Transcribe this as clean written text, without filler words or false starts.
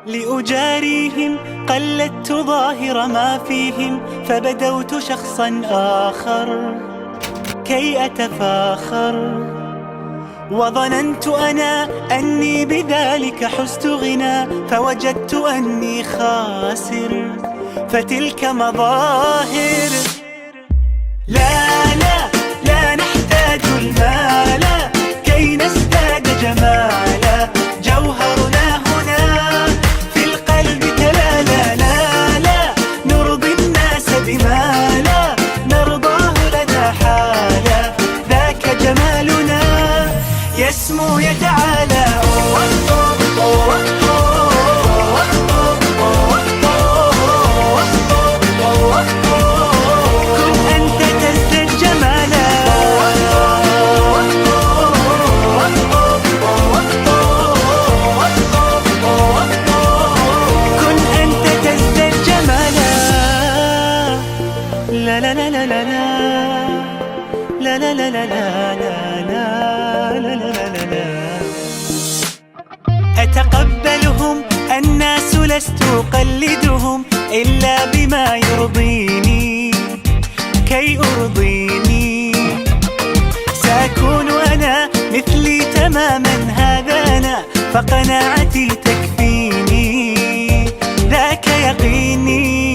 لأجاريهم قلدت ظاهر ما فيهم، فبدوت شخصا آخر كي أتفاخر. وظننت أنا أني بذلك حزت غنى، فوجدت أني خاسر، فتلك مظاهر. لا لا لا نحتاج المال كي نزداد جمالا، جوهرنا هنا في القلب تلالا. لا لا نرضي الناس بما لا نرضاه لنا حالا، ذاك جمالنا يسمو يتعالى. لا لا لا لا لا لا لا لا لا لا لا لا لا. أتقبلهم الناس لست أقلدهم، إلا بما يرضيني كي أرضيني. سأكون أنا مثلي تماما، هذا أنا فقناعتي تكفيني، ذاك يقيني.